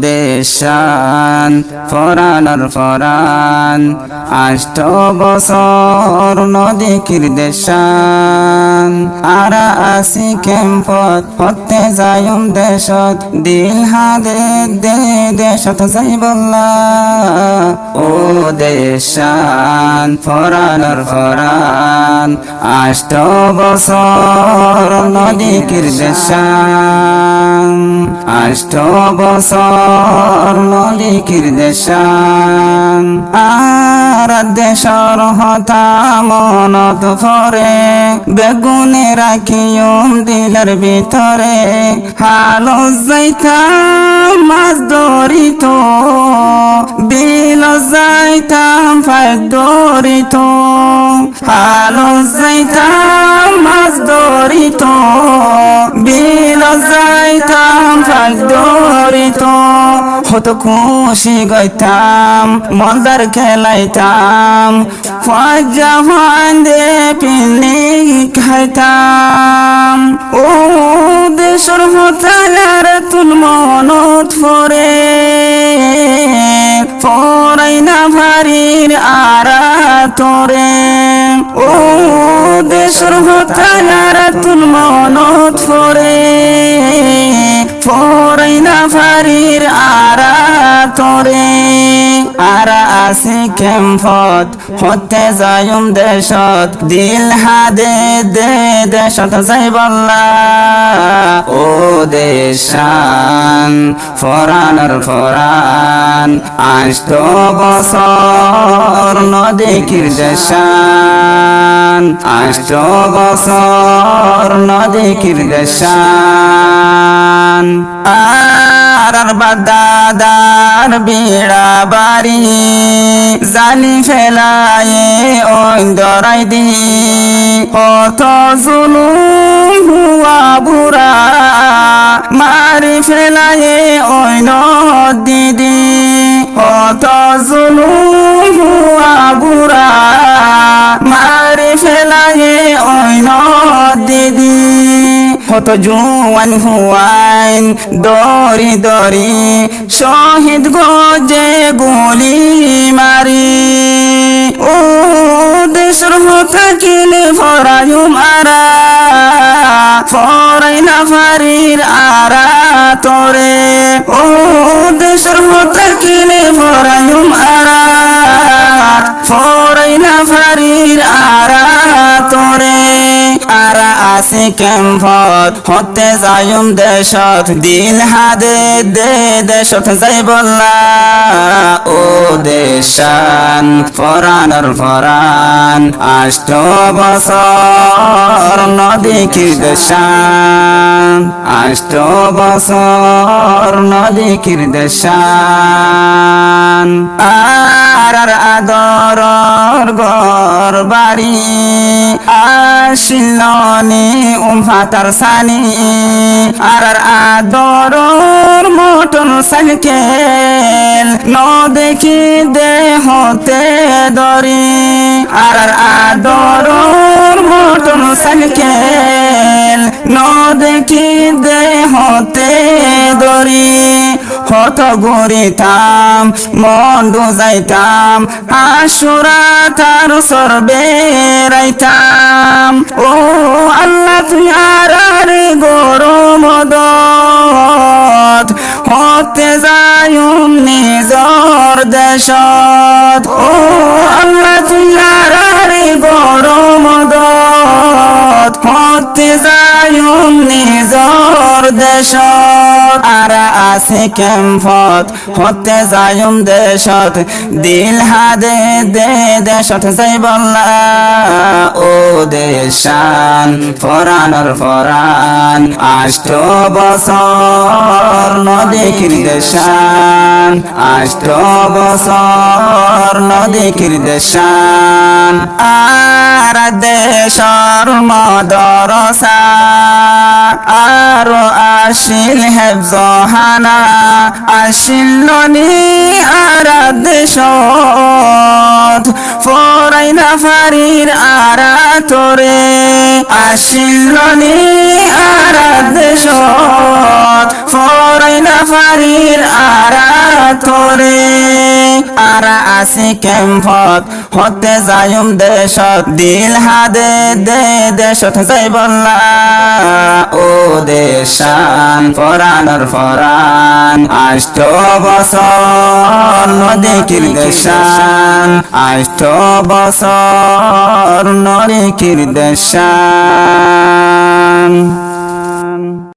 দেশান ফরানার Ferran 8 বছর নদীর দেশান আরা আসি ক্যাম্পত হতে যায়ম দেশত দিল হাদে দে দেশত যাই বল্লা ও দেশান ফরানার ফরান 8 বছর নদীর দেশান 8 বছর নদীর দেশান আর দেশর হতা মনত পরে বেগুনে রাখিয়ম দিলের ভিতরে হালো যাইতাম মাছ ধরিত বিল যাইতাম ফাইক ধরিত হালো যাইতাম মাছ ধরিত বিল যাইতাম ফাইক ধরিত কত খুশি গাইতাম মজার খেলাইতাম ফাজা ফান্দে পিকনিক খাইতাম ও দেশর হতালার তুল মনত পরে পরাই না ভারির আরা তোরে ও দেশর হতালার তুল মনত পরে পরাই না ভারির আরা তোরে আরা আসি ক্যাম্পত হতে যায়ম দেশত দিল হাদে দে দেশত যাই বল্লা ও দেশান ফরানার ফরান 8 বছর নদীর দেশান 8 বছর নদীর দেশান আর বাদাদার বিড়া বাড়ি জালি ফেলায়ে ওই দরাই দি কত জুলুম হুয়া বুড়া মারি ফেলায়ে ওই নদী দি কত জুলুম হুয়া বুড়া মারি ফেলায়ে ওই নদী দি কত জুয়ান হুয়াইন দরি দরি শহীদ গজে গুলি মারি ও দেশর হতা কিলে ফরায়ুম আরা ফরাই না ফারির আরা তোরে ও দেশর হতা কিলে ফরায়ুম আরা ফরাই না ফারির আরা তোরে আরা আসে ক্যাম্পত হতে যায়ম দেশত দিল হাদে দে দেশত যাই বল্লা ও দেশান ফরানার ফরান 8 বছর নদীর দেশান 8 বছর নদীর দেশান আর আদরর ঘর বাড়ি আসিলনি ফাতার সানি আর আদরর মোটর সাইকেল ন দেখি দেহতে দরি আর আদরর মোটর সাইকেল ন দেখি দেহতে দরি কত গড়িতাম মন্ডু যাইতাম আশুরা তার সরবে রাইতাম ও আল্লাহ তুই আর গরম দত হতে যায়ুম নিজর দেশত ও আল্লাহ তুই আর গরম দত হতে যায়ুম নিজর দেশত আরা আসে ক্যাম্পত হতে যায়ুম দেশত দিল হাদে দে দেশত যাই বল্লা ও দেশান ফরানার ফরান 8 বছর নদীর দেশান আষ্ট বছর নদীর দেশান আর দেশর মদরসা আরো আসিল হেফজহানা আসিল ননি আর দেশত ফরাইনা ফারির আরা তোরে আসিল ননি আর দেশত ফরাইনা ফারির আরা তোরে আরা আসি কেম্পত হতে যায়ুম দেশত দিল হাদে দে দেশত যাই বললা ও দেশান ফরানোর ফরান আষ্ট বছর নদীর দেশান আষ্ট বছর নদীর দেশান